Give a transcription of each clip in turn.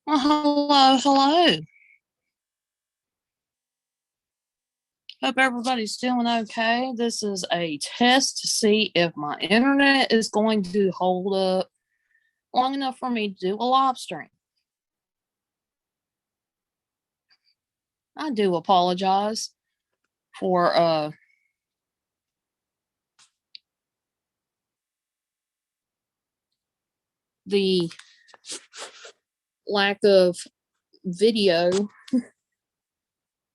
Well, hello, hello. Hope everybody's doing okay. This is a test to see if my internet is going to hold up long enough for me to do a live stream. I do apologize for the lack of video.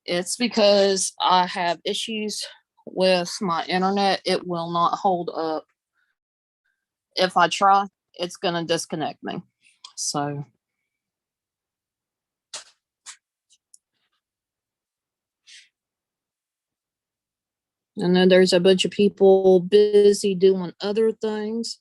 It's because I have issues with my internet. It will not hold up. If I try, it's going to disconnect me. So, and then there's a bunch of people busy doing other things.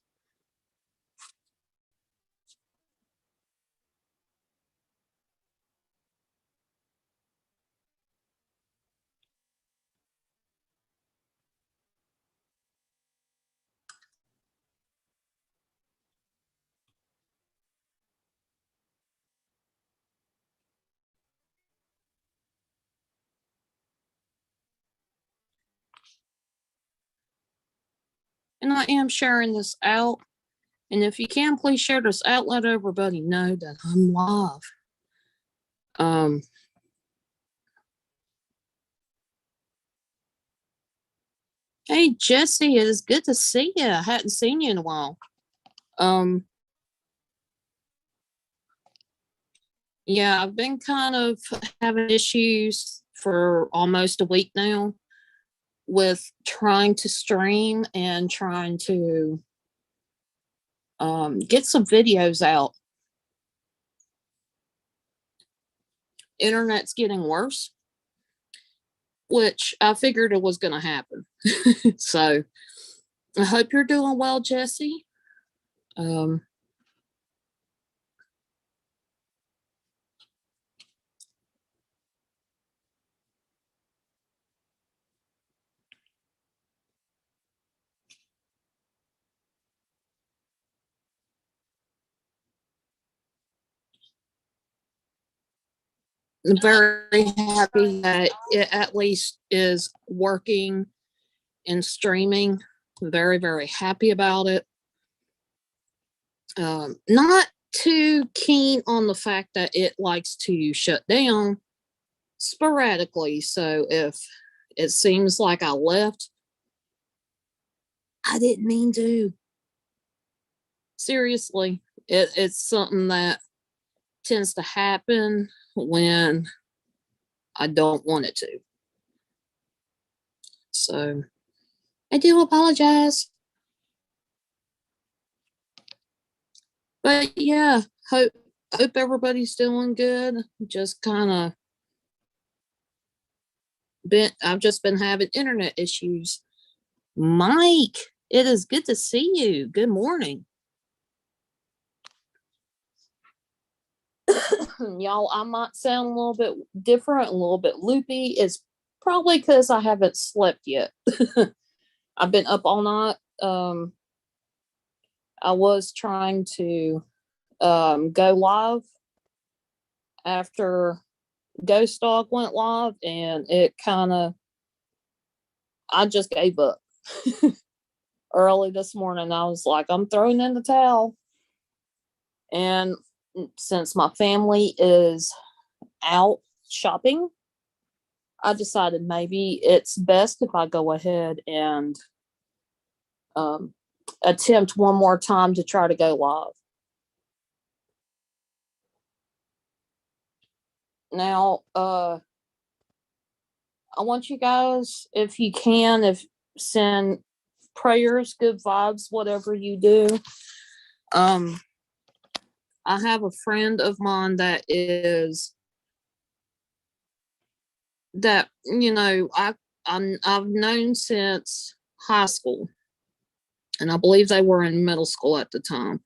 And I am sharing this out. And if you can, please share this out. Let everybody know that I'm live. Um, hey Jesse, it is good to see you. I hadn't seen you in a while. Um, yeah, I've been kind of having issues for almost a week now with trying to stream and trying to get some videos out. Internet's getting worse, which I figured it was going to happen. So I hope you're doing well, Jesse. Um, I'm very happy that it at least is working and streaming. Very, very happy about it. Not too keen on the fact that it likes to shut down sporadically. So if it seems like I left, I didn't mean to. Seriously, it's something that tends to happen when I don't want it to. So I do apologize. But yeah, hope everybody's doing good. Just kind of been I've just been having internet issues. Mike, it is good to see you. Good morning. Y'all, I might sound a little bit different, a little bit loopy. It's probably because I haven't slept yet. I've been up all night. I was trying to go live after Ghost Dog went live, and it kind of, I just gave up early this morning. I was like, I'm throwing in the towel. And since my family is out shopping, I decided maybe it's best if I go ahead and um, attempt one more time to try to go live. Now, I want you guys, if you can, if send prayers, good vibes, whatever you do. Um, I have a friend of mine that I've known since high school, and I believe they were in middle school at the time.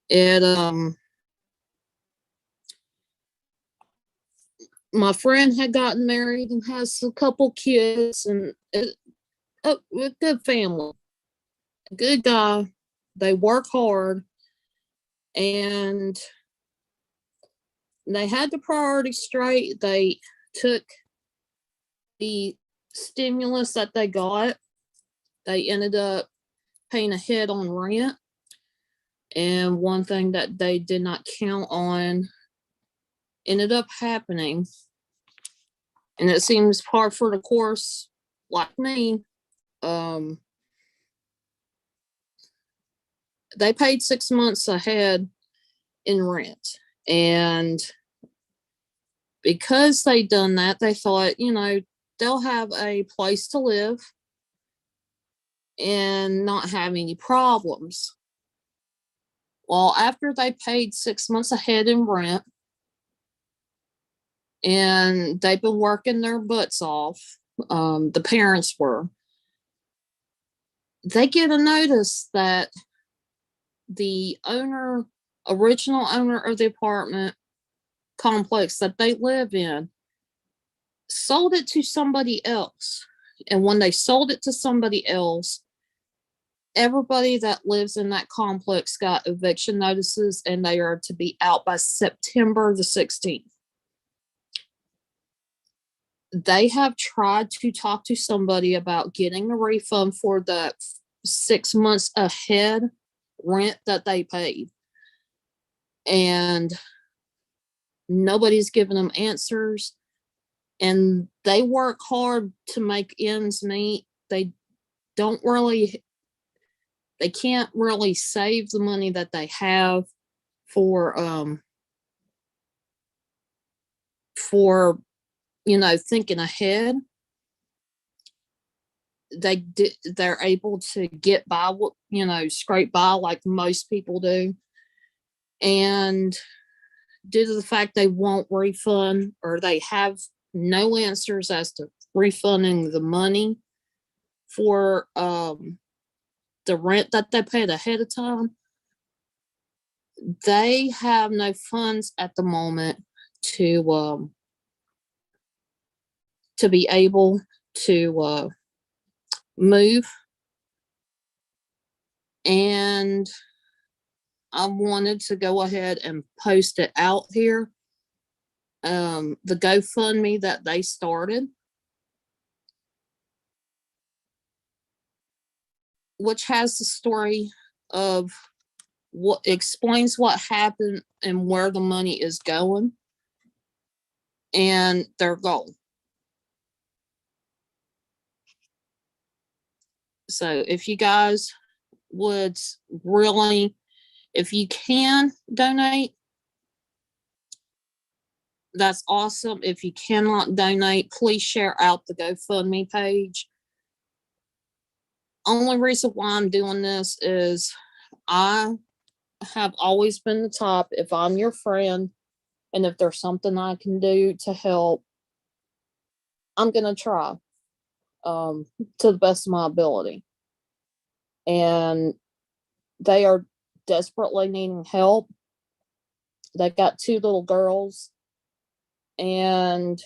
It My friend had gotten married and has a couple kids, and a good family, a good guy. They work hard, and they had the priorities straight. They took the stimulus that they got. They ended up paying ahead on rent. And one thing that they did not count on ended up happening. And it seems par for the course, like me. They paid 6 months ahead in rent. And because they done that, they thought, they'll have a place to live and not have any problems. Well, after they paid 6 months ahead in rent, and they've been working their butts off, the parents were, they get a notice that the original owner of the apartment complex that they live in, sold it to somebody else. And when they sold it to somebody else, everybody that lives in that complex got eviction notices, and they are to be out by September the 16th. They have tried to talk to somebody about getting a refund for the 6 months ahead rent that they paid. And nobody's giving them answers. And they work hard to make ends meet. They can't really save the money that they have for thinking ahead. They're able to get by, scrape by like most people do. And due to the fact they won't refund, or they have no answers as to refunding the money for the rent that they paid ahead of time, they have no funds at the moment to be able to move. And I wanted to go ahead and post it out here. The GoFundMe that they started, which has the story of what explains what happened and where the money is going and their goal. So if you guys would really, if you can donate, that's awesome. If you cannot donate, please share out the GoFundMe page. Only reason why I'm doing this is I have always been the top. If I'm your friend and if there's something I can do to help, I'm going to try to the best of my ability. And they are desperately needing help. They got 2 little girls, and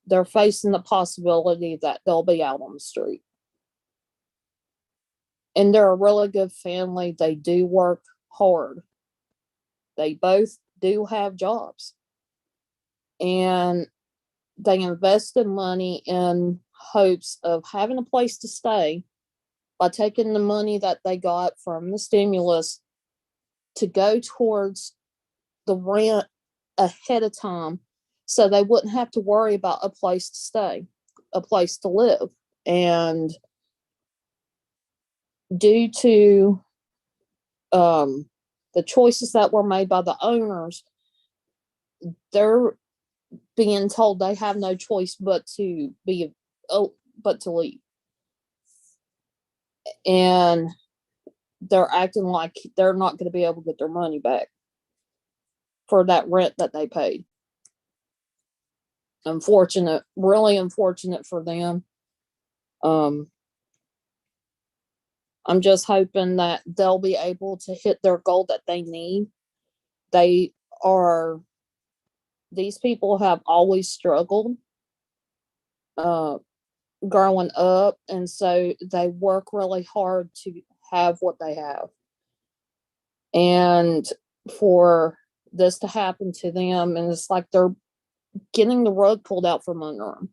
they're facing the possibility that they'll be out on the street. And they're a really good family. They do work hard. They both do have jobs. And they invested money in hopes of having a place to stay by taking the money that they got from the stimulus to go towards the rent ahead of time, so they wouldn't have to worry about a place to stay, a place to live. And due to the choices that were made by the owners, they're being told they have no choice but to leave. And they're acting like they're not going to be able to get their money back for that rent that they paid. Really unfortunate for them. I'm just hoping that they'll be able to hit their goal that they need. These people have always struggled growing up, and so they work really hard to have what they have. And for this to happen to them, and it's like they're getting the rug pulled out from under them,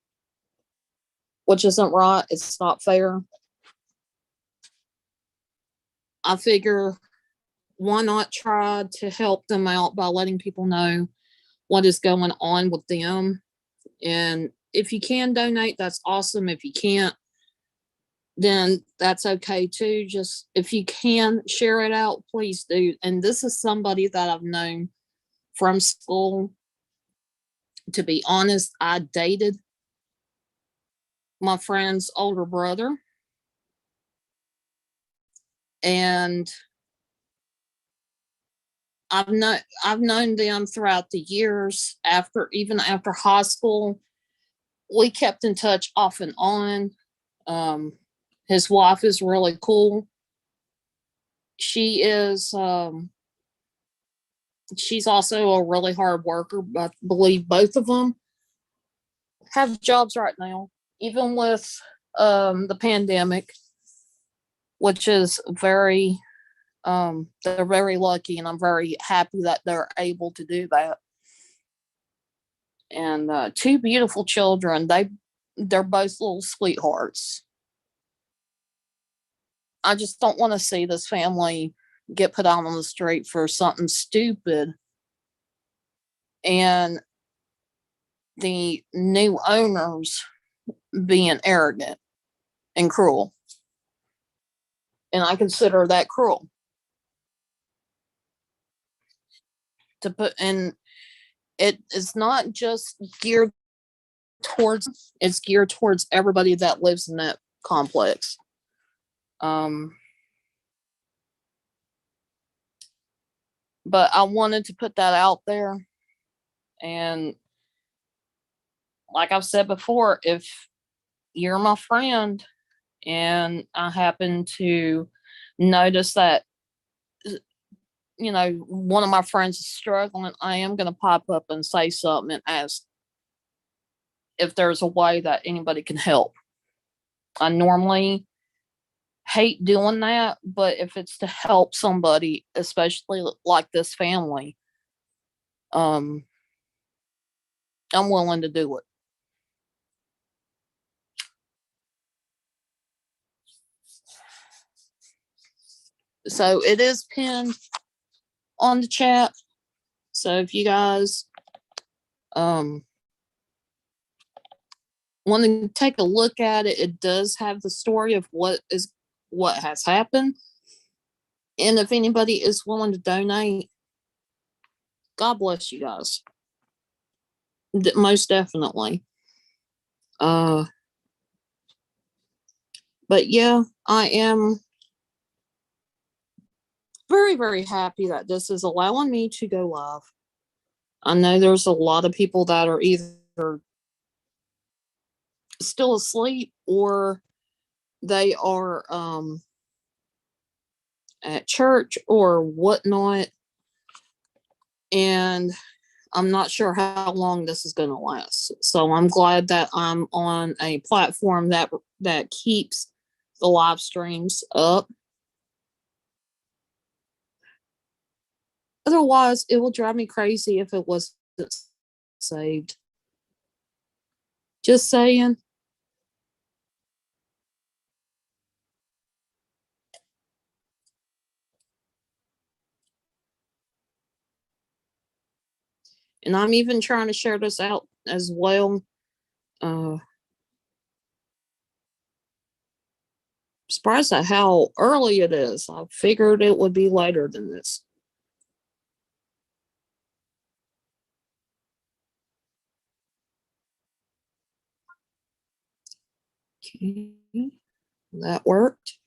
which isn't right. It's not fair. I figure, why not try to help them out by letting people know what is going on with them? And if you can donate, that's awesome. If you can't, then that's okay too. Just if you can share it out, please do. And this is somebody that I've known from school. To be honest, I dated my friend's older brother, and I've known them throughout the years. Even after high school, we kept in touch off and on. Um, his wife is really cool. She is. She's also a really hard worker. I believe both of them have jobs right now, even with the pandemic, which is very. They're very lucky, and I'm very happy that they're able to do that. And two beautiful children. They're both little sweethearts. I just don't want to see this family get put out on the street for something stupid, and the new owners being arrogant and cruel. And I consider that cruel to put in. It is not just geared towards, it's geared towards everybody that lives in that complex. Um, but I wanted to put that out there. And like I've said before, if you're my friend and I happen to notice that, one of my friends is struggling, I am going to pop up and say something and ask if there's a way that anybody can help. I normally hate doing that, but if it's to help somebody, especially like this family, um, I'm willing to do it. So it is pinned on the chat. So if you guys um want to take a look at it, it does have the story of what has happened. And if anybody is willing to donate, God bless you guys. Most definitely. Uh but yeah, I am very, very happy that this is allowing me to go live. I know there's a lot of people that are either still asleep or they are at church or whatnot. And I'm not sure how long this is going to last. So I'm glad that I'm on a platform that keeps the live streams up. Otherwise, it will drive me crazy if it wasn't saved. Just saying. And I'm even trying to share this out as well. Surprised at how early it is. I figured it would be later than this. Okay, that worked.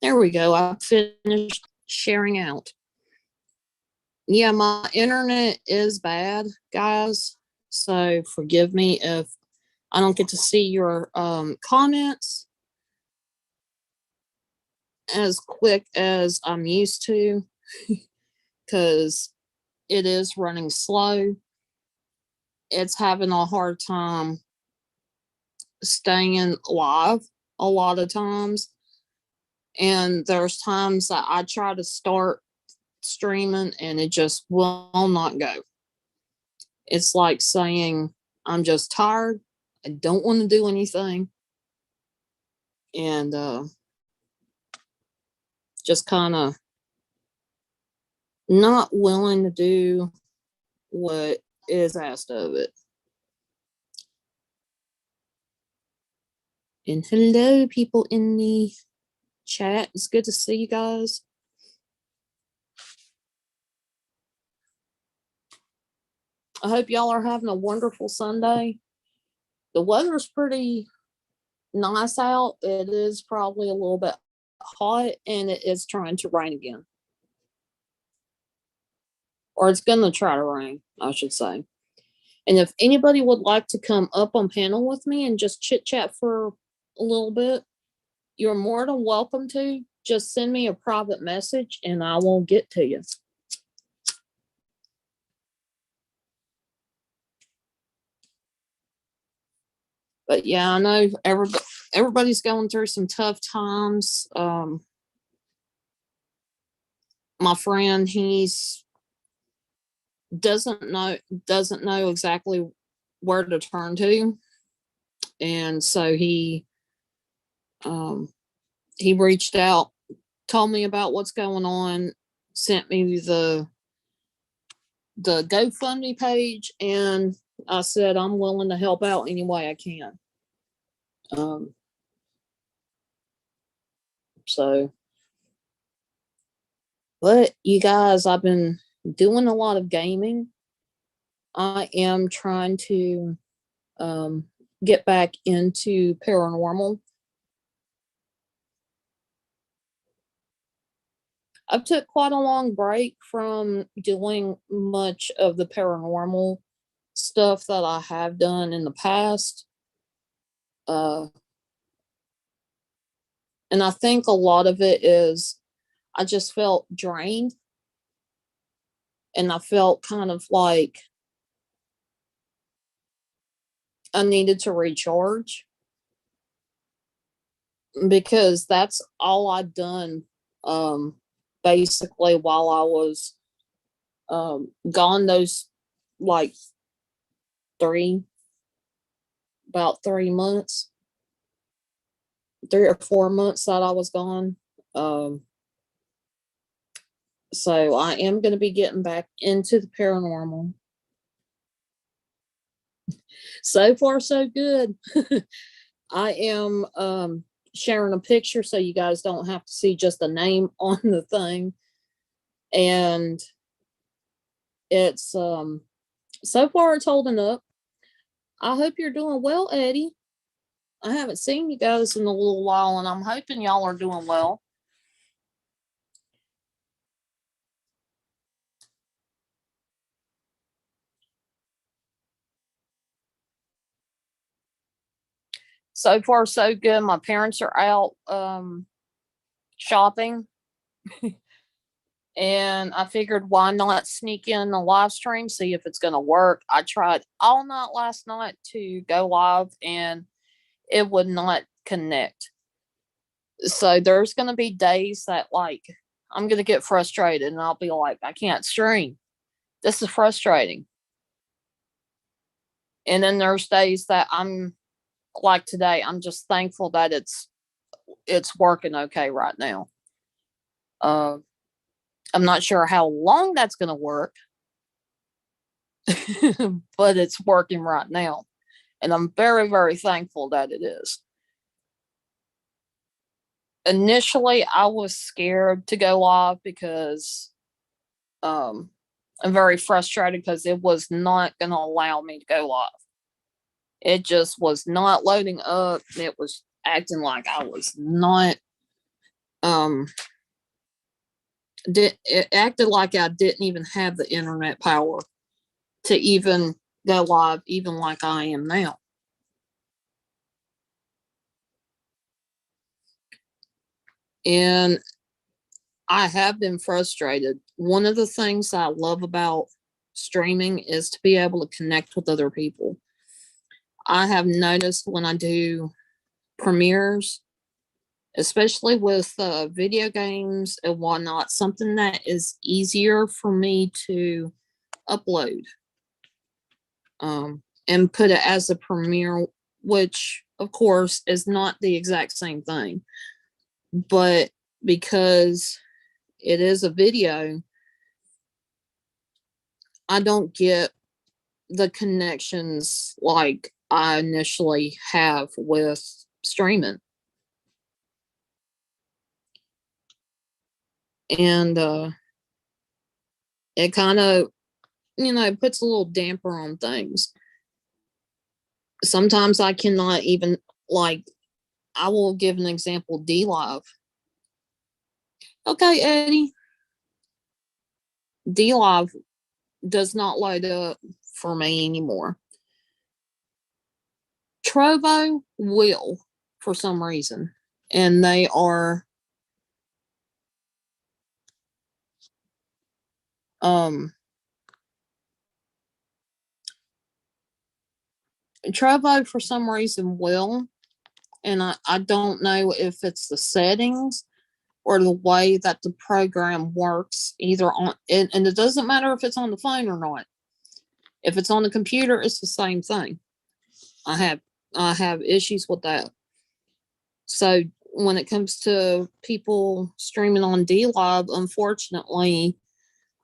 There we go. I finished sharing out. Yeah, my internet is bad, guys. So forgive me if I don't get to see your comments as quick as I'm used to, because it is running slow. It's having a hard time staying live a lot of times. And there's times that I try to start streaming and it just will not go. It's like saying, I'm just tired. I don't want to do anything. And just kind of not willing to do what is asked of it. And hello, people in the chat. It's good to see you guys. I hope y'all are having a wonderful Sunday. The weather's pretty nice out. It is probably a little bit hot and it is trying to rain again. Or it's going to try to rain, I should say. And if anybody would like to come up on panel with me and just chit chat for a little bit, you're more than welcome to. Just send me a private message and I will get to you. But yeah, I know everybody's going through some tough times. My friend, he's doesn't know exactly where to turn to, and so he reached out, told me about what's going on, sent me the GoFundMe page, and I said I'm willing to help out any way I can. So, but you guys, I've been doing a lot of gaming. I am trying to get back into paranormal. I took quite a long break from doing much of the paranormal stuff that I have done in the past. And I think a lot of it is I just felt drained. And I felt kind of like I needed to recharge. Because that's all I'd done basically while I was gone those like about 3 months, 3 or 4 months that I was gone. So I am going to be getting back into the paranormal. So far, so good. I am sharing a picture so you guys don't have to see just the name on the thing. And it's so far it's holding up. I hope you're doing well, Eddie. I haven't seen you guys in a little while, and I'm hoping y'all are doing well. So far, so good. My parents are out shopping. And I figured why not sneak in a live stream, see if it's going to work. I tried all night last night to go live and it would not connect. So there's going to be days that like I'm going to get frustrated and I'll be like, I can't stream. This is frustrating. And then there's days that I'm like today, I'm just thankful that it's working okay right now. I'm not sure how long that's going to work, but it's working right now. And I'm very, very thankful that it is. Initially, I was scared to go live because I'm very frustrated because it was not going to allow me to go live. It just was not loading up. It was acting like I was not it acted like I didn't even have the internet power to even go live, even like I am now. And I have been frustrated. One of the things I love about streaming is to be able to connect with other people. I have noticed when I do premieres, especially with video games and whatnot, something that is easier for me to upload and put it as a premiere, which of course is not the exact same thing, but because it is a video, I don't get the connections like I initially have with streaming. And it kind of, it puts a little damper on things. Sometimes I cannot even, like, I will give an example, D Live. Okay, Eddie. D Live does not load up for me anymore. Trovo will for some reason. And they are Trovo for some reason will. And I don't know if it's the settings or the way that the program works, either on and it doesn't matter if it's on the phone or not. If it's on the computer, it's the same thing. I have issues with that. So when it comes to people streaming on D Live, unfortunately,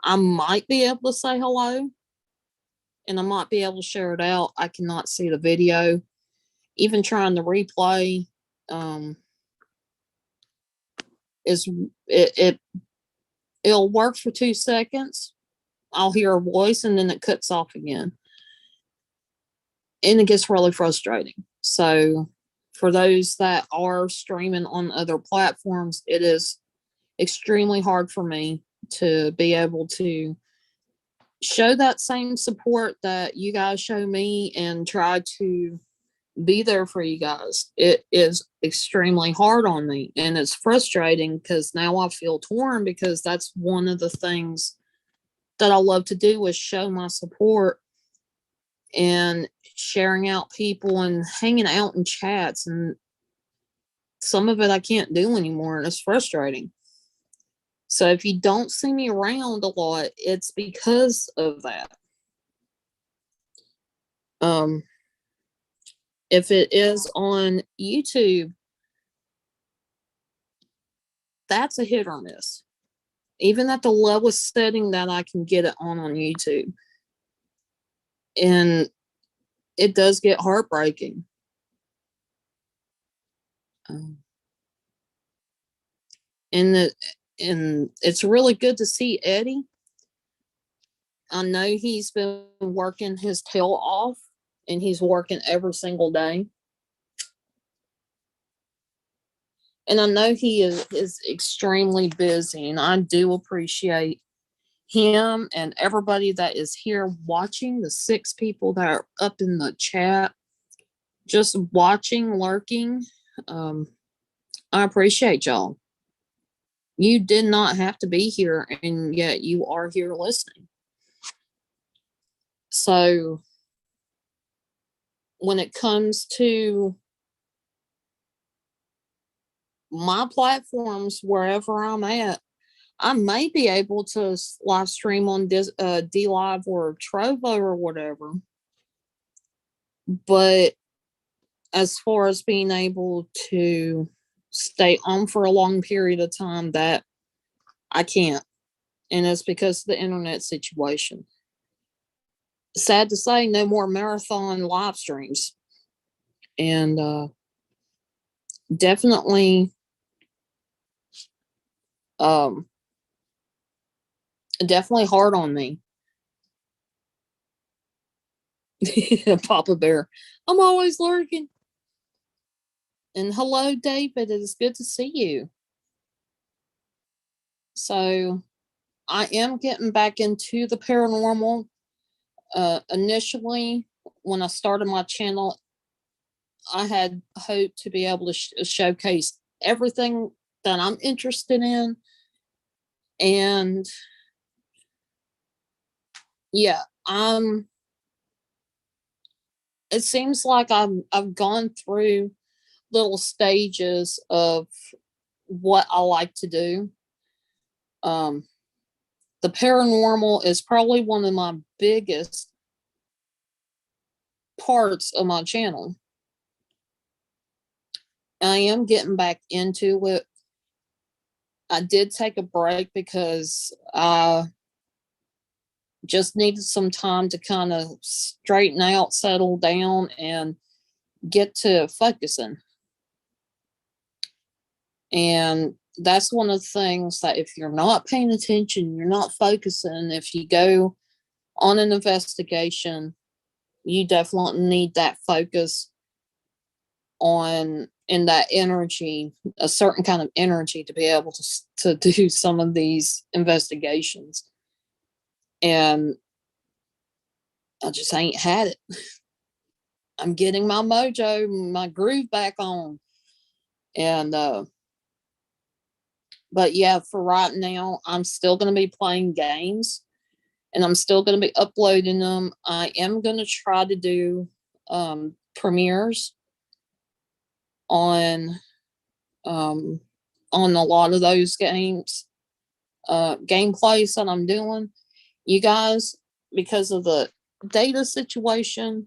I might be able to say hello and I might be able to share it out. I cannot see the video. Even trying to replay is it'll work for 2 seconds. I'll hear a voice and then it cuts off again. And it gets really frustrating. So for those that are streaming on other platforms, it is extremely hard for me to be able to show that same support that you guys show me and try to be there for you guys. It is extremely hard on me and it's frustrating because now I feel torn because that's one of the things that I love to do is show my support and sharing out people and hanging out in chats, and some of it I can't do anymore and it's frustrating. So if you don't see me around a lot, it's because of that. If it is on YouTube, that's a hit or miss. Even at the lowest setting that I can get it on YouTube. And it does get heartbreaking. And it's really good to see Eddie. I know he's been working his tail off and he's working every single day. And I know he is extremely busy, and I do appreciate him and everybody that is here watching, the 6 people that are up in the chat, just watching, lurking. I appreciate y'all. You did not have to be here, and yet you are here listening. So when it comes to my platforms, wherever I'm at, I may be able to live stream on D Live or Trovo or whatever. But as far as being able to stay on for a long period of time, that I can't. And it's because of the internet situation. Sad to say, no more marathon live streams. And definitely definitely hard on me. Papa Bear, I'm always lurking. And hello, David. It is good to see you. So I am getting back into the paranormal. Initially, when I started my channel, I had hoped to be able to showcase everything that I'm interested in. And yeah, it seems like I've gone through little stages of what I like to do. Um, the paranormal is probably one of my biggest parts of my channel. I am getting back into it. I did take a break because I just needed some time to kind of straighten out, settle down, and get to focusing. And that's one of the things that if you're not paying attention, you're not focusing, if you go on an investigation, you definitely need that focus on and that energy, a certain kind of energy to be able to do some of these investigations. And I just ain't had it. I'm getting my mojo, my groove back on. And but yeah, for right now, I'm still going to be playing games and I'm still going to be uploading them. I am going to try to do premieres on um, on a lot of those gameplays that I'm doing. You guys, because of the data situation,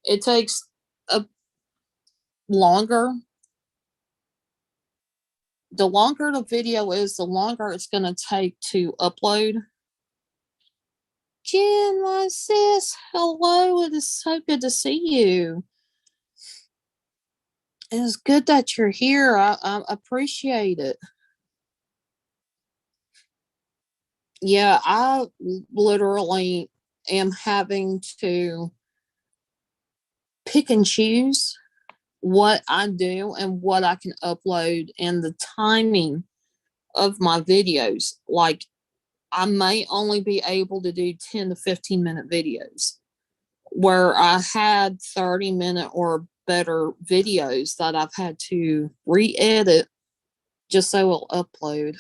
it takes a longer. The longer the video is, the longer it's going to take to upload. Jen, my sis, hello. It is so good to see you. It's good that you're here. I appreciate it. Yeah, I literally am having to pick and choose what I do and what I can upload and the timing of my videos. Like, I may only be able to do 10 to 15-minute videos where I had 30-minute or better videos that I've had to re-edit just so it'll upload.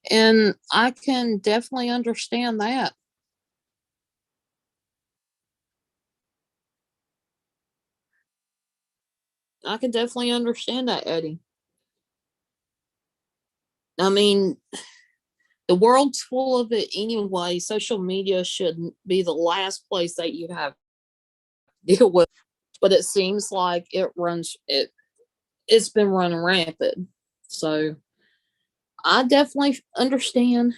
And I can definitely understand that. I can definitely understand that, Eddie. I mean, the world's full of it anyway. Social media shouldn't be the last place that you have to deal with, but it seems like it's been running rampant. So I definitely understand,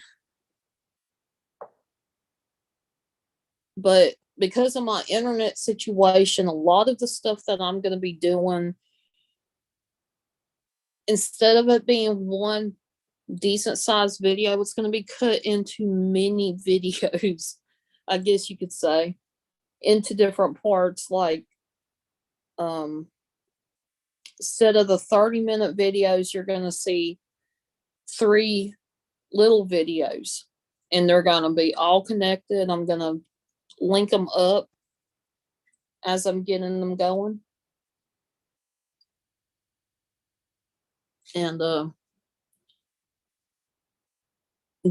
but because of my internet situation, a lot of the stuff that I'm going to be doing, instead of it being one decent sized video, it's going to be cut into many videos, I guess you could say, into different parts. Like, um, instead of the 30-minute videos, you're going to see 3 little videos and they're going to be all connected. I'm going to link them up as I'm getting them going. And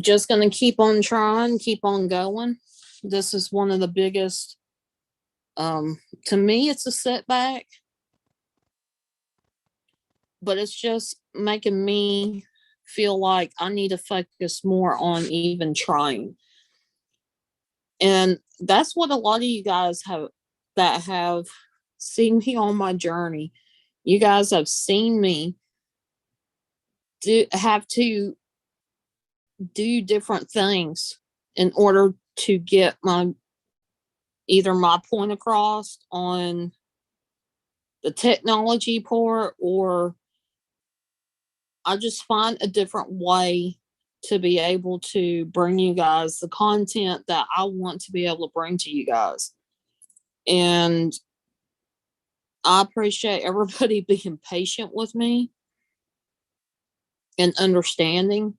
just going to keep on trying, keep on going. This is one of the biggest, to me, it's a setback, but it's just making me feel like I need to focus more on even trying. And that's what a lot of you guys have seen me on my journey. You guys have seen me have to do different things in order to get either my point across on the technology part, or I just find a different way to be able to bring you guys the content that I want to be able to bring to you guys. And I appreciate everybody being patient with me and understanding.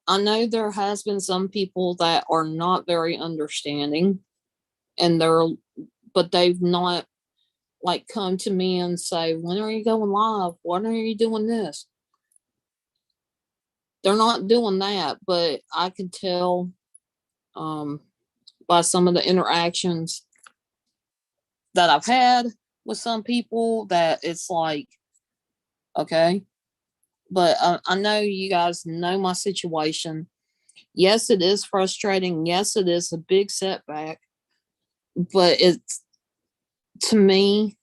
I know there has been some people that are not very understanding and but they've not like come to me and say, when are you going live? When are you doing this? they're not doing that, but I could tell um, by some of the interactions that I've had with some people that it's like, okay, but I know you guys know my situation. Yes, it is frustrating. Yes, it is a big setback, but it's to me,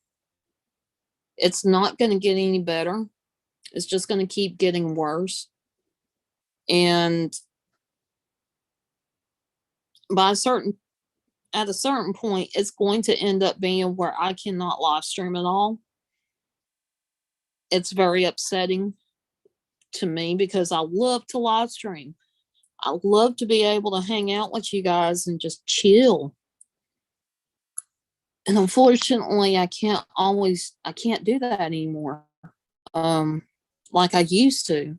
it's not going to get any better. It's just going to keep getting worse. And by a certain at a certain point, it's going to end up being where I cannot live stream at all. It's very upsetting to me because I love to live stream. I love to be able to hang out with you guys and just chill. And unfortunately, I can't do that anymore. Um, like I used to.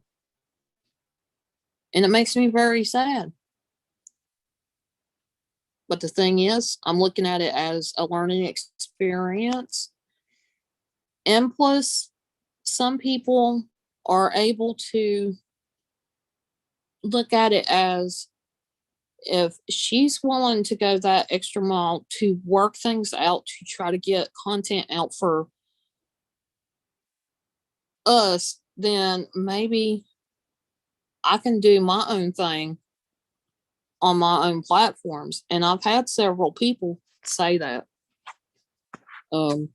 And it makes me very sad. But the thing is, I'm looking at it as a learning experience. And plus, some people are able to look at it as if she's willing to go that extra mile to work things out to try to get content out for us, then maybe I can do my own thing on my own platforms. And I've had several people say that. Um,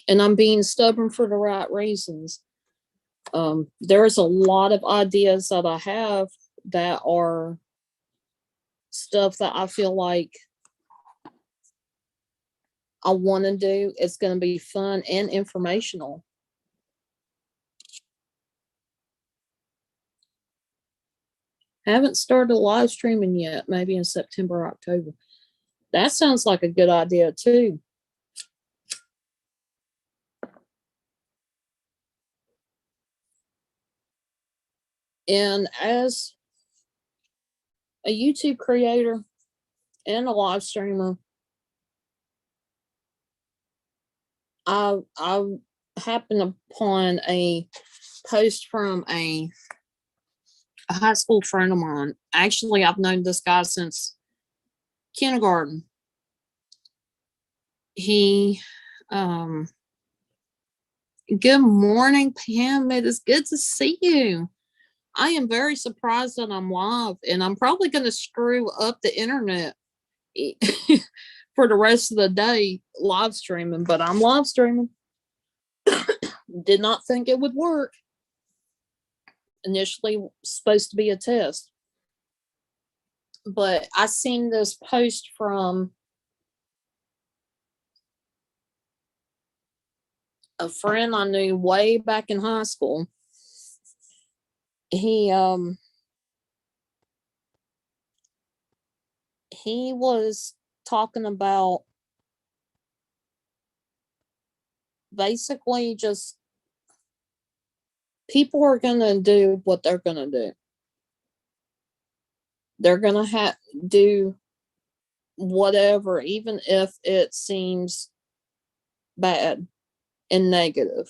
and I'm being stubborn for the right reasons. There's a lot of ideas that I have that are stuff that I feel like I want to do. It's going to be fun and informational. Haven't started live streaming yet, maybe in September or October. That sounds like a good idea too. And as a YouTube creator and a live streamer, I happened upon a post from a high school friend of mine. Actually, I've known this guy since kindergarten. He, um, good morning, Pam. It is good to see you. I am very surprised that I'm live, and I'm probably going to screw up the internet for the rest of the day live streaming, but I'm live streaming. Did not think it would work. Initially, supposed to be a test, but I seen this post from a friend I knew way back in high school. He he was talking about basically just people are going to do what they're going to do. They're going to do whatever, even if it seems bad and negative.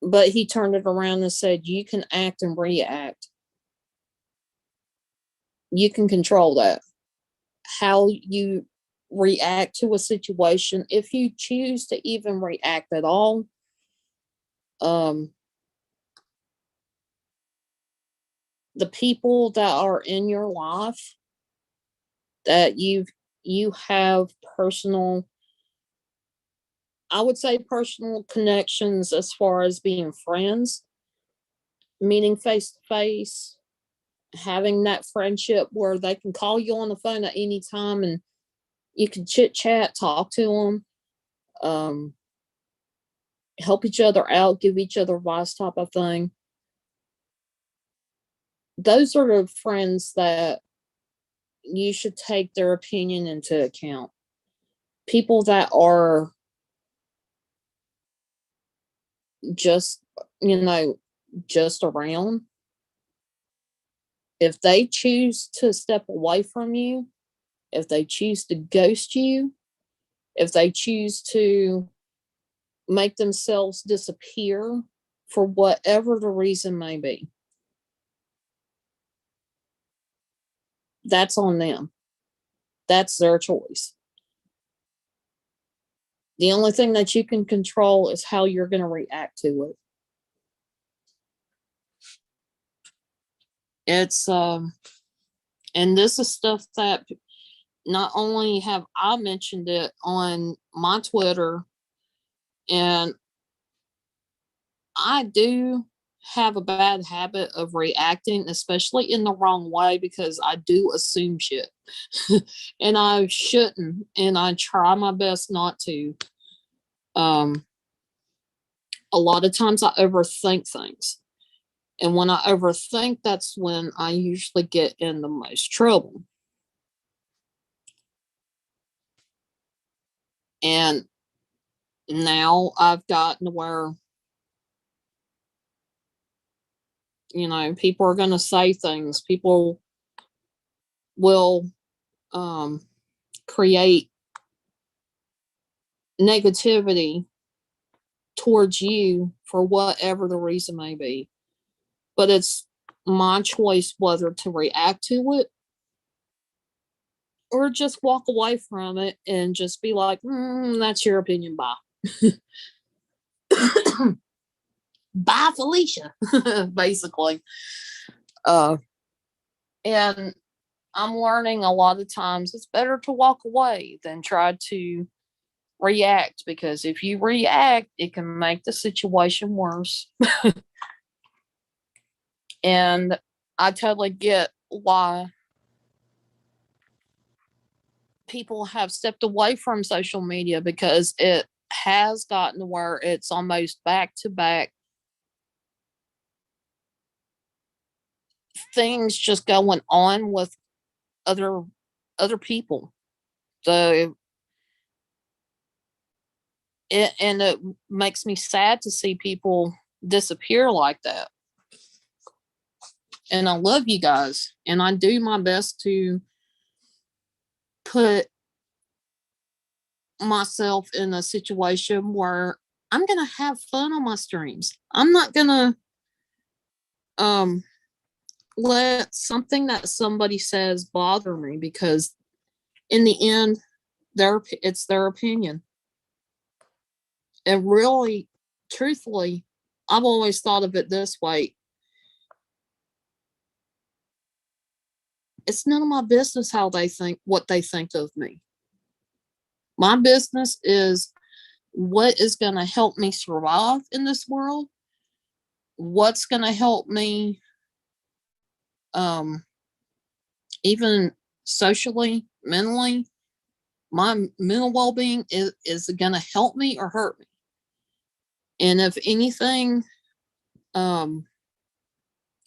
But he turned it around and said, you can act and react. You can control that. How you react to a situation, if you choose to even react at all, um, the people that are in your life that you have personal, I would say personal connections as far as being friends, meeting face to face, having that friendship where they can call you on the phone at any time and you can chit chat, talk to them, um, help each other out, give each other advice, type of thing. Those are the friends that you should take their opinion into account. People that are just, you know, just around, if they choose to step away from you, if they choose to ghost you, if they choose to make themselves disappear, for whatever the reason may be. That's on them. That's their choice. The only thing that you can control is how you're going to react to it. It's and this is stuff that not only have I mentioned it on my Twitter, and I do have a bad habit of reacting, especially in the wrong way, because I do assume shit. And I shouldn't, and I try my best not to. A lot of times I overthink things. And when I overthink, that's when I usually get in the most trouble. And now I've gotten to where, people are going to say things. People will create negativity towards you for whatever the reason may be. But it's my choice whether to react to it or just walk away from it and just be like, that's your opinion. Bye. Bye, Felicia, basically. And I'm learning a lot of times it's better to walk away than try to react, because if you react, it can make the situation worse. And I totally get why people have stepped away from social media, because it has gotten to where it's almost back to back things just going on with other people. So it makes me sad to see people disappear like that. And I love you guys, and I do my best to put myself in a situation where I'm gonna have fun on my streams. I'm not gonna let something that somebody says bother me, because in the end, it's their opinion. And really, truthfully, I've always thought of it this way. It's none of my business what they think of me. My business is what is going to help me survive in this world, what's going to help me even socially, mentally. My mental well-being is going to help me or hurt me. And if anything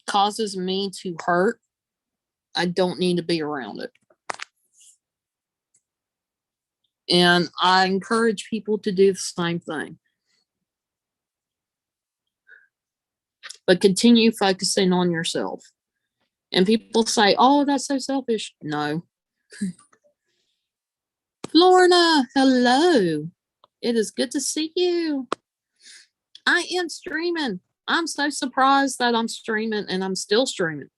causes me to hurt, I don't need to be around it. And I encourage people to do the same thing. But continue focusing on yourself. And people say, oh, that's so selfish. No. Florida, hello. It is good to see you. I am streaming. I'm so surprised that I'm streaming, and I'm still streaming.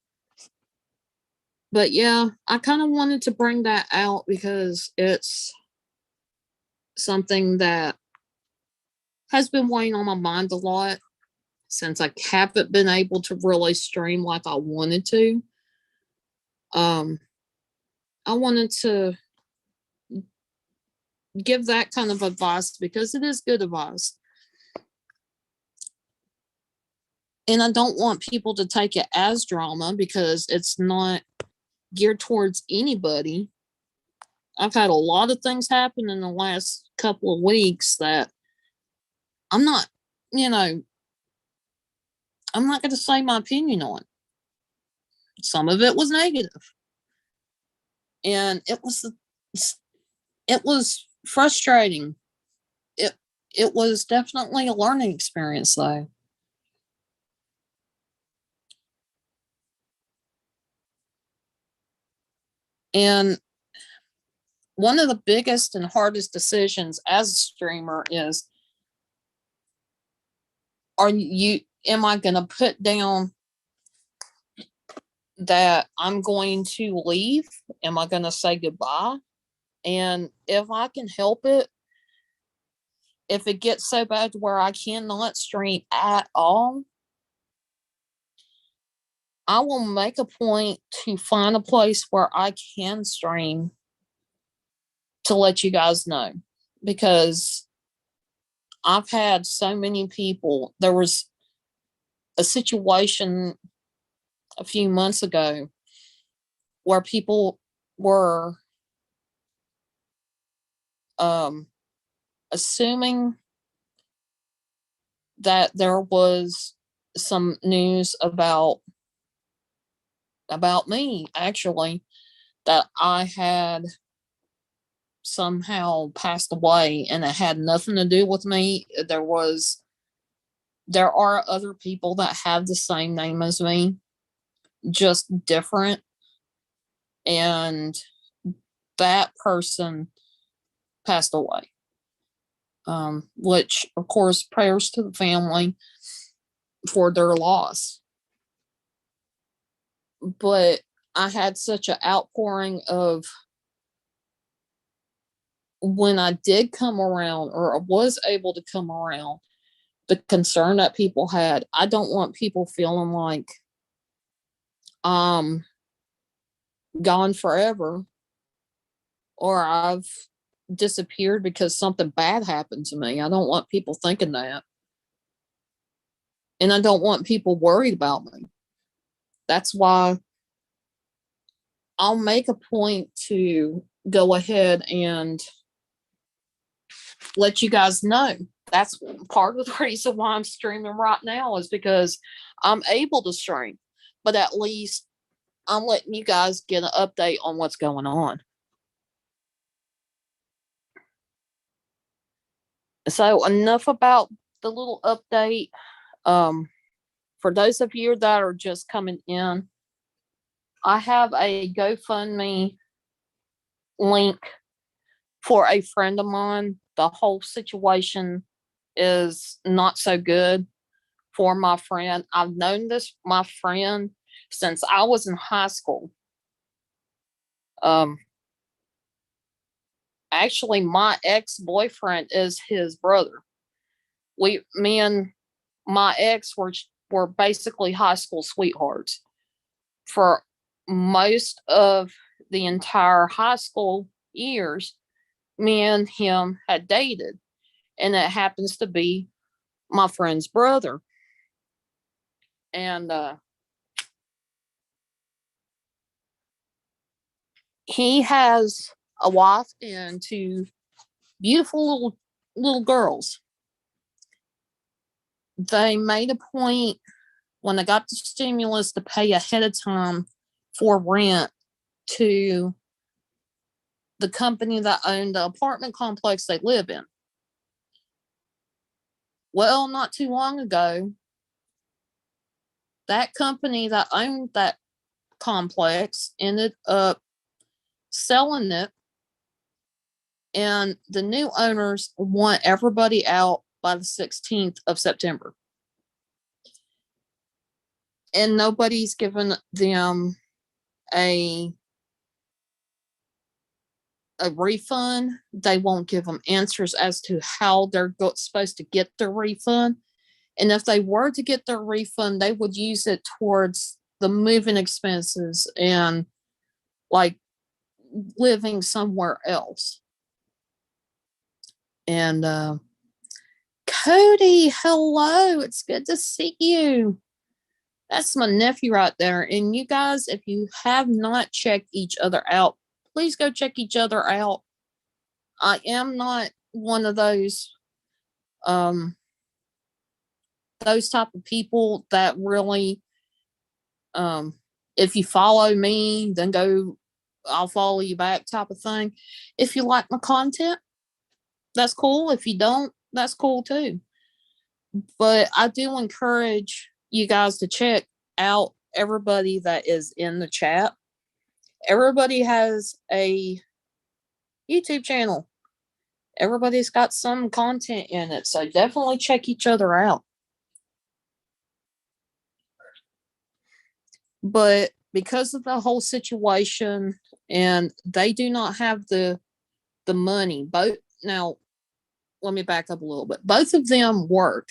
But yeah, I kind of wanted to bring that out because it's something that has been weighing on my mind a lot since I haven't been able to really stream like I wanted to. I wanted to give that kind of advice because it is good advice. And I don't want people to take it as drama, because it's not geared towards anybody. I've had a lot of things happen in the last couple of weeks that I'm not going to say my opinion on. Some of it was negative. And it was frustrating. It was definitely a learning experience, though. And one of the biggest and hardest decisions as a streamer is, am I going to put down that I'm going to leave? Am I going to say goodbye? And if I can help it, if it gets so bad to where I cannot stream at all, I will make a point to find a place where I can stream to let you guys know, because I've had so many people. There was a situation a few months ago where people were assuming that there was some news about me, actually, that I had somehow passed away, and it had nothing to do with me. There are other people that have the same name as me, just different, and that person passed away. Which, of course, prayers to the family for their loss. But I had such an outpouring of, when I did come around, or I was able to come around, the concern that people had. I don't want people feeling like I'm gone forever, or I've disappeared because something bad happened to me. I don't want people thinking that. And I don't want people worried about me. That's why I'll make a point to go ahead and let you guys know. That's part of the reason why I'm streaming right now, is because I'm able to stream, but at least I'm letting you guys get an update on what's going on. So enough about the little update. For those of you that are just coming in, I have a GoFundMe link for a friend of mine. The whole situation is not so good for my friend. I've known my friend since I was in high school. Actually, my ex-boyfriend is his brother. Me and my ex were basically high school sweethearts for most of the entire high school years. Me and him had dated, and it happens to be my friend's brother. And he has a wife and two beautiful little girls. They made a point when they got the stimulus to pay ahead of time for rent to the company that owned the apartment complex they live in. Well, not too long ago, that company that owned that complex ended up selling it, and the new owners want everybody out by the 16th of September. And nobody's given them a refund. They won't give them answers as to how they're supposed to get their refund. And if they were to get their refund, they would use it towards the moving expenses and like living somewhere else. And Cody, hello. It's good to see you. That's my nephew right there. And you guys, if you have not checked each other out, please go check each other out. I am not one of those type of people that really, if you follow me, then I'll follow you back type of thing. If you like my content, that's cool. If you don't, that's cool too. But I do encourage you guys to check out everybody that is in the chat. Everybody has a YouTube channel. Everybody's got some content in it. So definitely check each other out. But because of the whole situation, and they do not have the money. Both now, let me back up a little bit. Both of them work.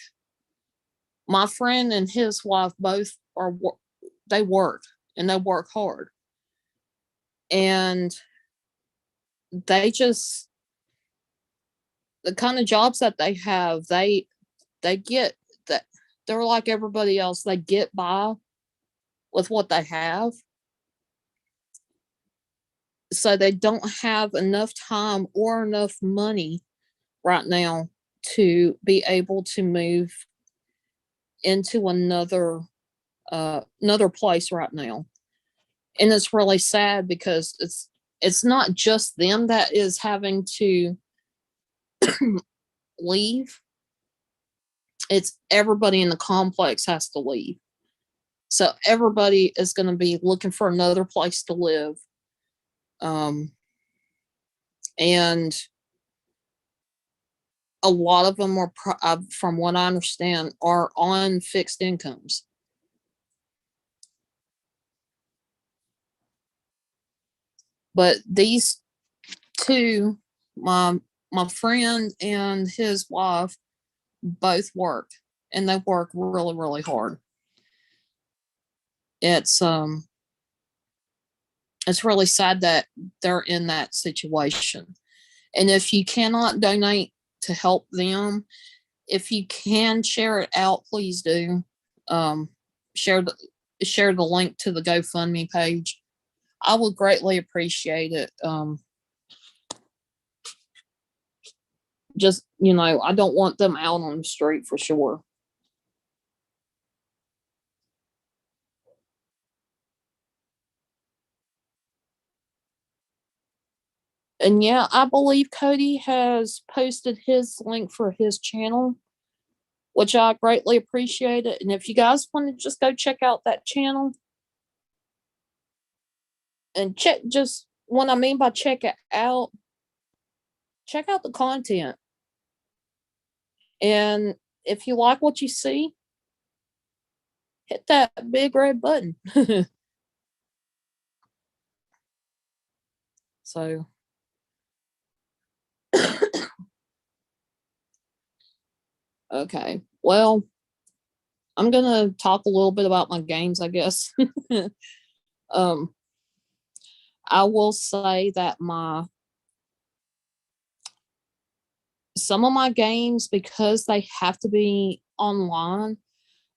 My friend and his wife both they work, and they work hard, and they just, the kind of jobs that they have, they get that, they're like everybody else. They get by with what they have, so they don't have enough time or enough money right now to be able to move into another place right now. And it's really sad because it's not just them that is having to leave. It's everybody in the complex has to leave. So everybody is going to be looking for another place to live. And a lot of them are, from what I understand, are on fixed incomes. But these two, my my friend and his wife, both work, and they work really, really hard. It's it's really sad that they're in that situation. And if you cannot donate to help them, if you can share it out, please do. Um, share the share the link to the GoFundMe page. I would greatly appreciate it. Just, I don't want them out on the street for sure. And yeah, I believe Cody has posted his link for his channel, which I greatly appreciate it. And if you guys want to just go check out that channel and just what I mean by check out the content. And if you like what you see, hit that big red button. So, okay. Well, I'm going to talk a little bit about my games, I guess. um, I will say that some of my games, because they have to be online,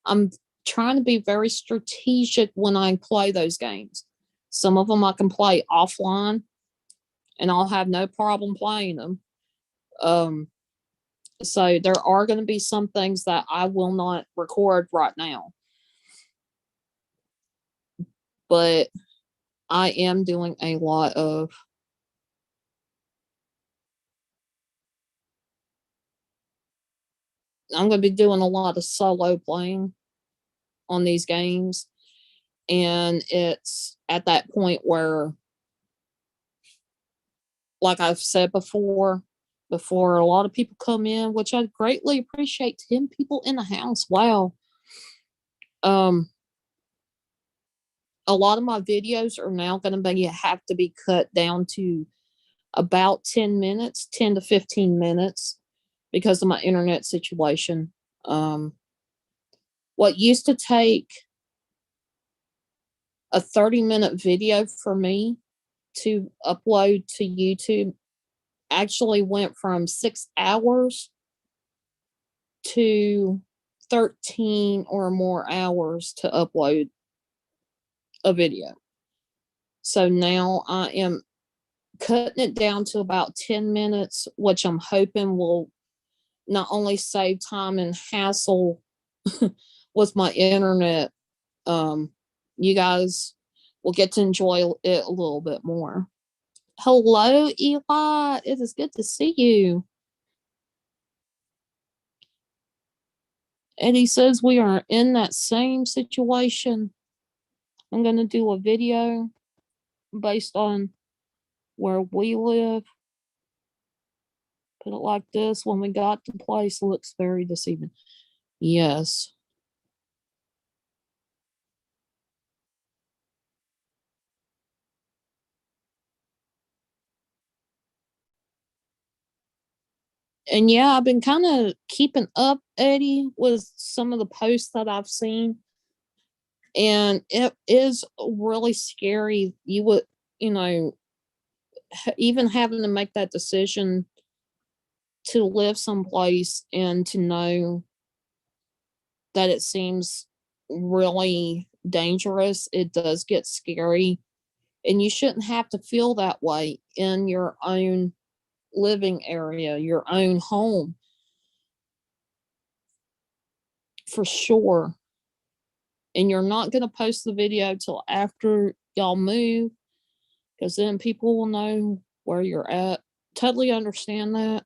I'm trying to be very strategic when I play those games. Some of them I can play offline, and I'll have no problem playing them. Um, so there are going to be some things that I will not record right now, but I am doing a lot of I'm going to be doing a lot of solo playing on these games. And it's at that point where, like I've said before a lot of people come in, which I greatly appreciate. 10 people in the house. Wow. Um, a lot of my videos are now going to have to be cut down to about 10 minutes, 10 to 15 minutes because of my internet situation. What used to take a 30-minute video for me to upload to YouTube actually went from 6 hours to 13 or more hours to upload a video. So now I am cutting it down to about 10 minutes, which I'm hoping will not only save time and hassle with my internet, you guys will get to enjoy it a little bit more. Hello, Eli. It is good to see you. Eddie says we are in that same situation. I'm going to do a video based on where we live. Put it like this: when we got to place, looks very deceiving. Yes. And yeah, I've been kind of keeping up, Eddie, with some of the posts that I've seen. And it is really scary. You would, you know, even having to make that decision to live someplace and to know that it seems really dangerous, it does get scary. And you shouldn't have to feel that way in your own living area, your own home, for sure. And you're not going to post the video till after y'all move because then people will know where you're at. Totally understand that.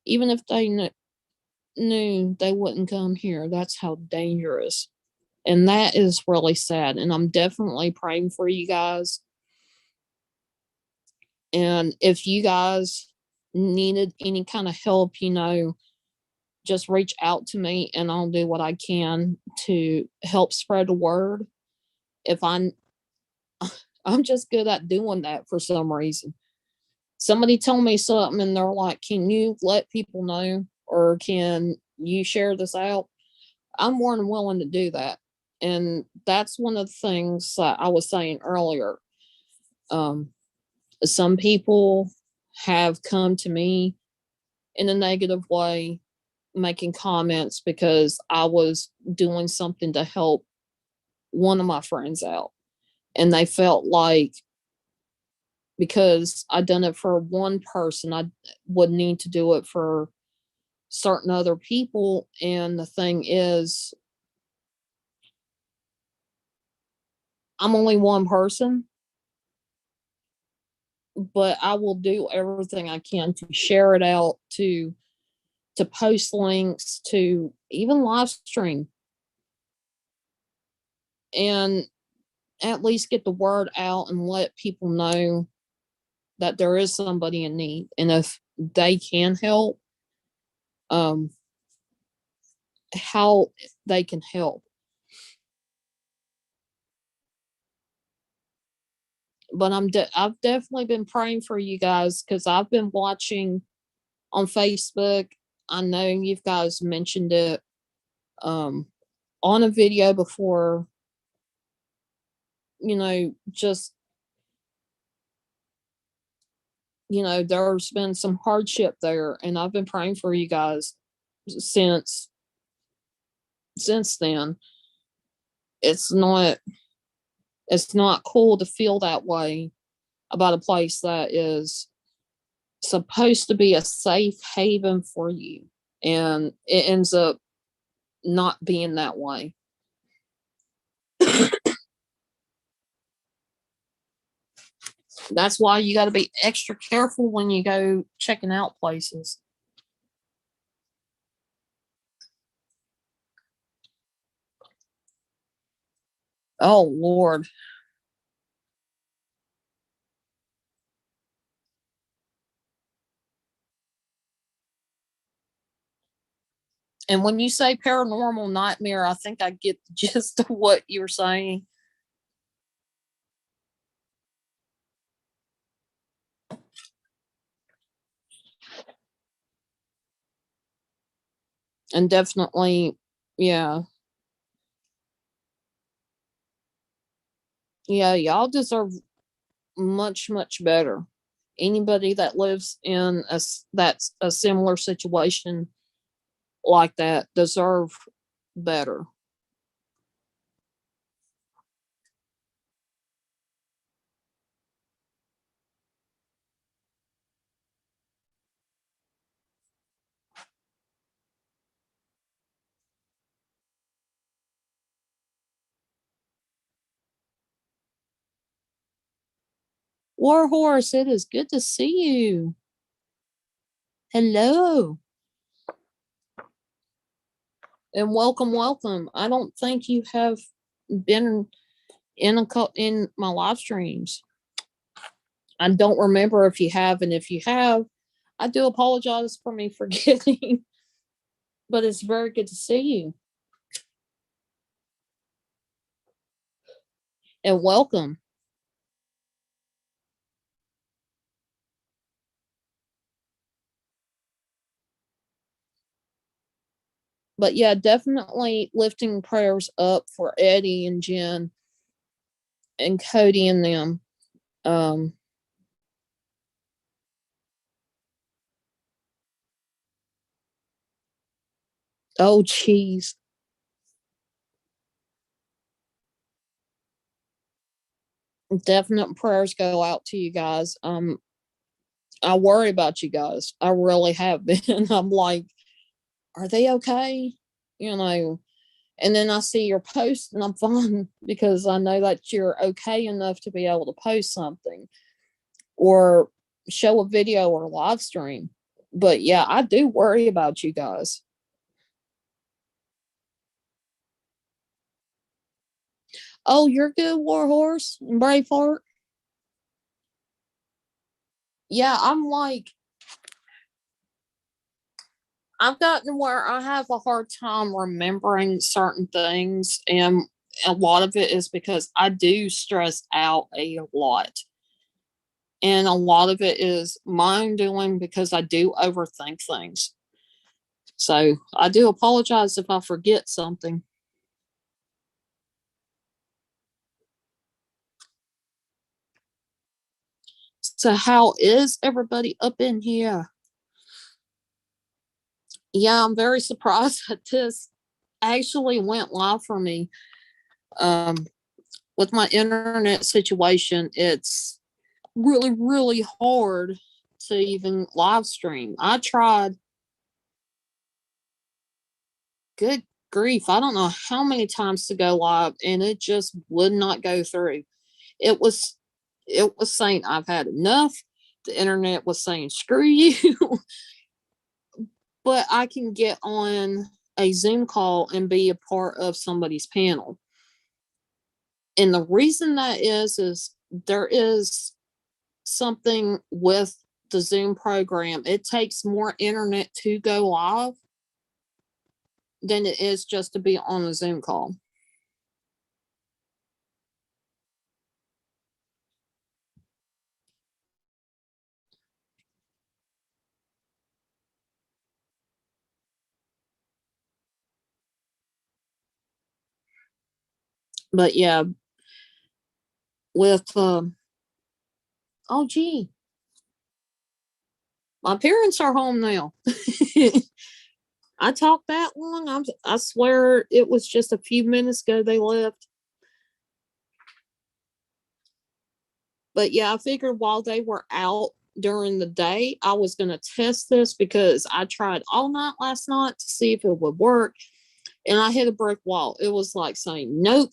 Even if they knew they wouldn't come here, that's how dangerous. And that is really sad. And I'm definitely praying for you guys. And if you guys needed any kind of help, just reach out to me and I'll do what I can to help spread the word. If I'm just good at doing that for some reason. Somebody told me something and they're like, "Can you let people know or can you share this out?" I'm more than willing to do that. And that's one of the things that I was saying earlier. Um, some people have come to me in a negative way, making comments because I was doing something to help one of my friends out. And they felt like because I done it for one person, I would need to do it for certain other people. And the thing is, I'm only one person, but I will do everything I can to share it out, to post links, to even live stream, and at least get the word out and let people know that there is somebody in need. And if they can help, um, how they can help. But I've definitely been praying for you guys because I've been watching on Facebook. I know you guys mentioned it um, on a video before. Just there's been some hardship there, and I've been praying for you guys since since then. It's not it's not cool to feel that way about a place that is supposed to be a safe haven for you, and it ends up not being that way. That's why you got to be extra careful when you go checking out places. Oh Lord. And when you say paranormal nightmare, I think I get the gist of what you're saying. And definitely, yeah. Yeah, y'all deserve much, much better. Anybody that lives in that's a similar situation like that deserve better. Warhorse, it is good to see you. Hello. And welcome, welcome. I don't think you have been in my live streams. I don't remember if you have, and if you have, I do apologize for me forgetting. But it's very good to see you and welcome. But yeah, definitely lifting prayers up for Eddie and Jen and Cody and them. Um, oh, geez. Definite prayers go out to you guys. I worry about you guys. I really have been. I'm like, are they okay? You know, and then I see your post and I'm fine because I know that you're okay enough to be able to post something or show a video or live stream. But yeah, I do worry about you guys. Oh, you're good, Warhorse and Braveheart. Yeah, I'm like, I've gotten where I have a hard time remembering certain things, and a lot of it is because I do stress out a lot. And a lot of it is my own doing because I do overthink things. So I do apologize if I forget something. So, how is everybody up in here? Yeah, I'm very surprised that this actually went live for me. Um, with my internet situation, it's really, really hard to even live stream. I tried, good grief, I don't know how many times to go live, and it just would not go through. It was it was saying I've had enough. The internet was saying screw you, but I can get on a Zoom call and be a part of somebody's panel. And the reason that is there is something with the Zoom program. It takes more internet to go live than it is just to be on a Zoom call. But yeah, with oh gee, my parents are home now. I talked that long. I swear it was just a few minutes ago they left. But yeah, I figured while they were out during the day, I was going to test this because I tried all night last night to see if it would work. And I hit a brick wall. It was like saying, nope,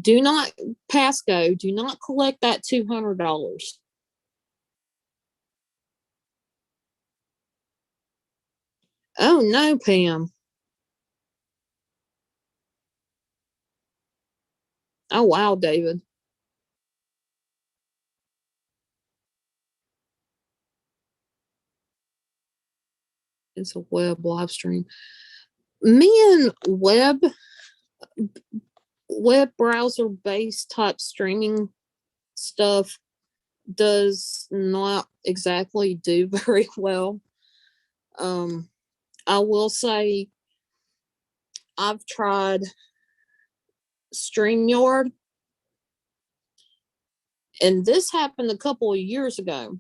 do not pass go, do not collect that $200. Oh no, Pam. Oh wow, David. It's a web live stream. Me and web browser based type streaming stuff does not exactly do very well. Um, I will say I've tried StreamYard, and this happened a couple of years ago.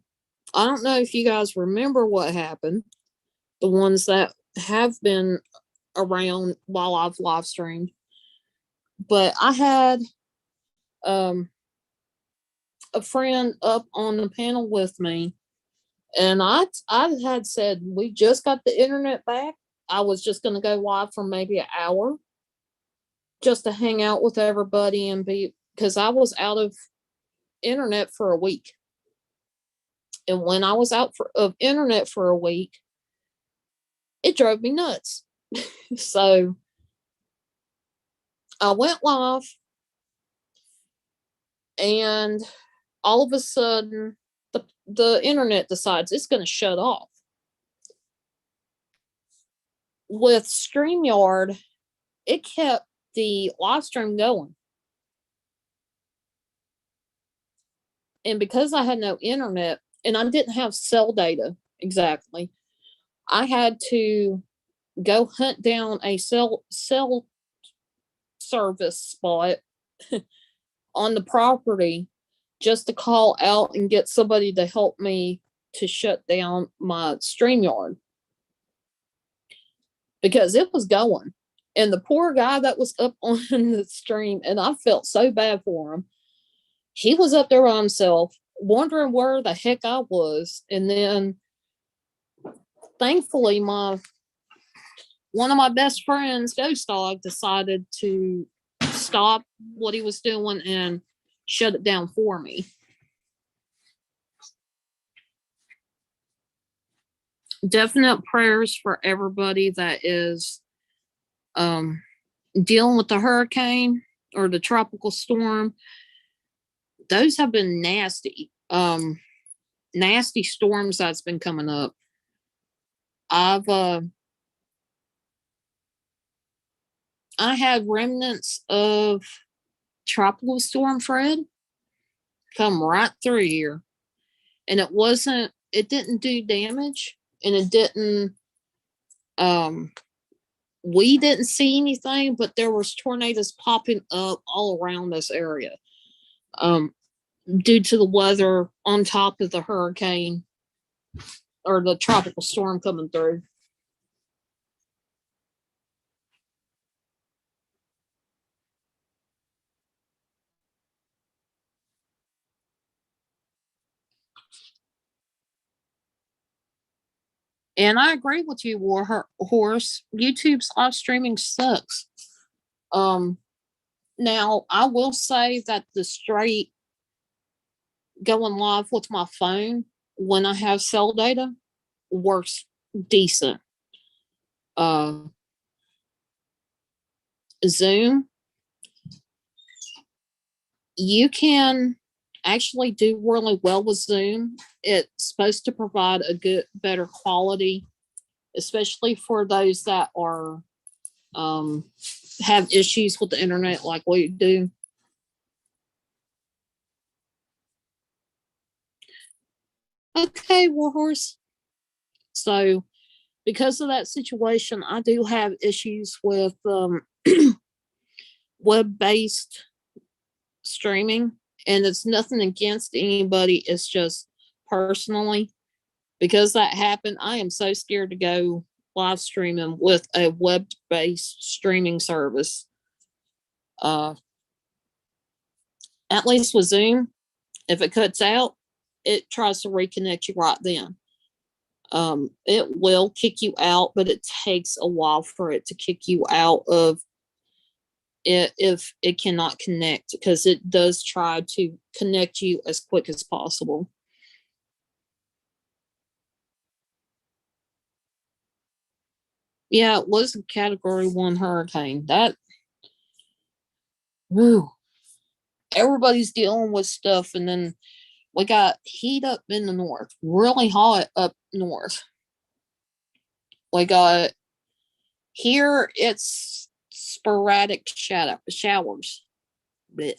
I don't know if you guys remember what happened, the ones that have been around while I've live streamed, but I had um, a friend up on the panel with me, and I had said we just got the internet back. I was just going to go live for maybe an hour just to hang out with everybody and be because I was out of internet for a week. And when I was out of internet for a week, it drove me nuts. So I went live, and all of a sudden, the internet decides it's going to shut off. With StreamYard, it kept the live stream going. And because I had no internet and I didn't have cell data exactly, I had to go hunt down a cell service spot on the property just to call out and get somebody to help me to shut down my StreamYard because it was going. And the poor guy that was up on the stream, and I felt so bad for him. He was up there by himself, wondering where the heck I was. And then thankfully one of my best friends, Ghost Dog, decided to stop what he was doing and shut it down for me. Definite prayers for everybody that is dealing with the hurricane or the tropical storm. Those have been nasty. Nasty storms that's been coming up. I had remnants of Tropical Storm Fred come right through here. And it didn't do damage, and it didn't, we didn't see anything, but there was tornadoes popping up all around this area. Due to the weather on top of the hurricane or the tropical storm coming through. And I agree with you, Horse. YouTube's live streaming sucks. Now I will say that the straight going live with my phone when I have cell data works decent. Zoom, you can actually do really well with Zoom. It's supposed to provide a better quality, especially for those that are have issues with the internet like we do. Okay, Warhorse. So, because of that situation, I do have issues with web-based streaming, and it's nothing against anybody. It's just personally because that happened. I am so scared to go live streaming with a web-based streaming service. At least with Zoom, if it cuts out, it tries to reconnect you right then. It will kick you out, but it takes a while for it to kick you out of it if it cannot connect, because it does try to connect you as quick as possible. Yeah, it was a Category 1 hurricane. That, woo. Everybody's dealing with stuff, and then we got heat up in the north, really hot up north. We got here, it's sporadic showers. Blech.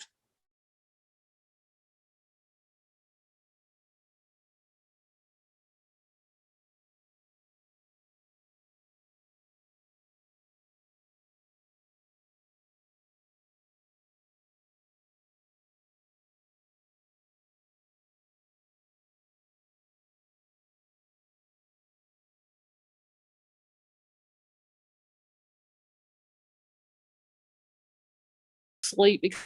Sleep because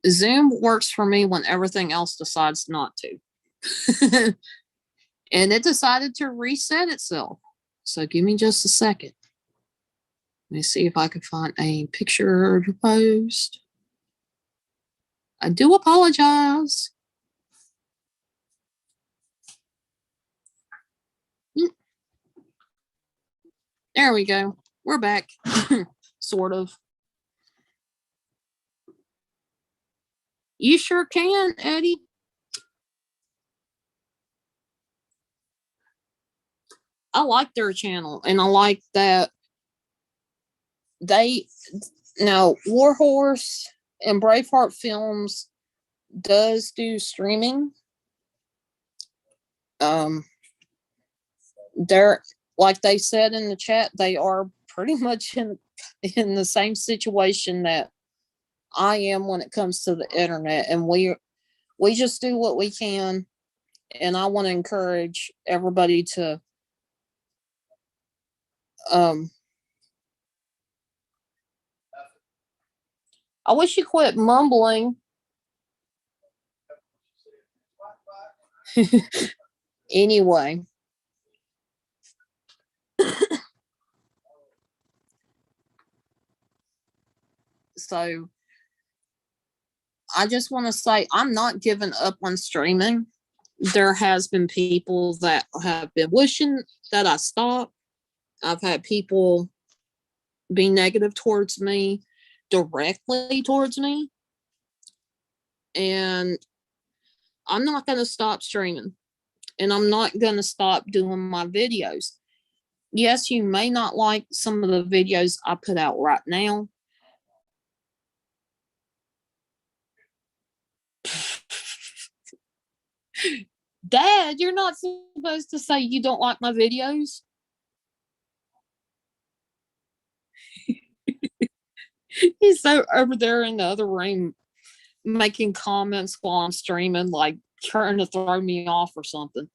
Zoom works for me when everything else decides not to. And it decided to reset itself. So give me just a second. Let me see if I can find a picture to post. I do apologize. There we go. We're back. Sort of. You sure can, Eddie. I like their channel, and I like that they now Warhorse and Braveheart Films does do streaming. They're, like they said in the chat, they are pretty much in the same situation that I am when it comes to the internet, and we just do what we can, and I want to encourage everybody to um I wish you quit mumbling. Anyway, so I just want to say I'm not giving up on streaming. There has been people that have been wishing that I stop. I've had people be negative towards me, directly towards me, and I'm not going to stop streaming, and I'm not going to stop doing my videos. Yes, you may not like some of the videos I put out right now. Dad, you're not supposed to say you don't like my videos. He's so over there in the other room making comments while I'm streaming, like trying to throw me off or something.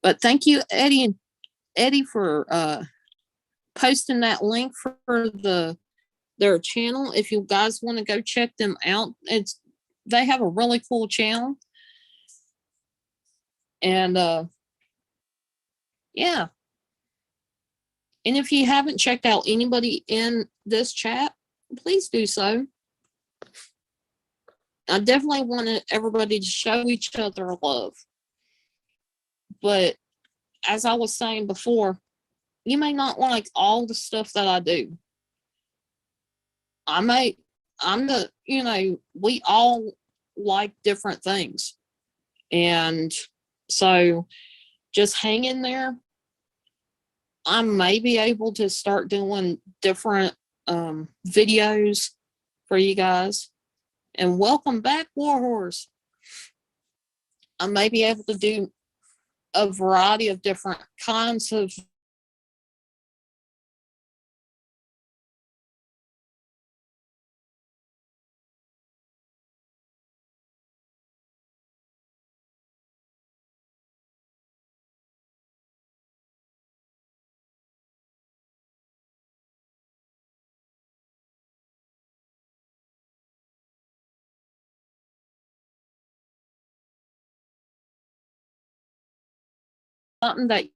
But thank you, Eddie, for posting that link for their channel. If you guys want to go check them out, they have a really cool channel. And yeah. And if you haven't checked out anybody in this chat, please do so. I definitely want everybody to show each other love. But as I was saying before, you may not like all the stuff that I do. We all like different things. And so just hang in there. I may be able to start doing different videos for you guys. And welcome back, Warhorse. I may be able to do a variety of different kinds of something that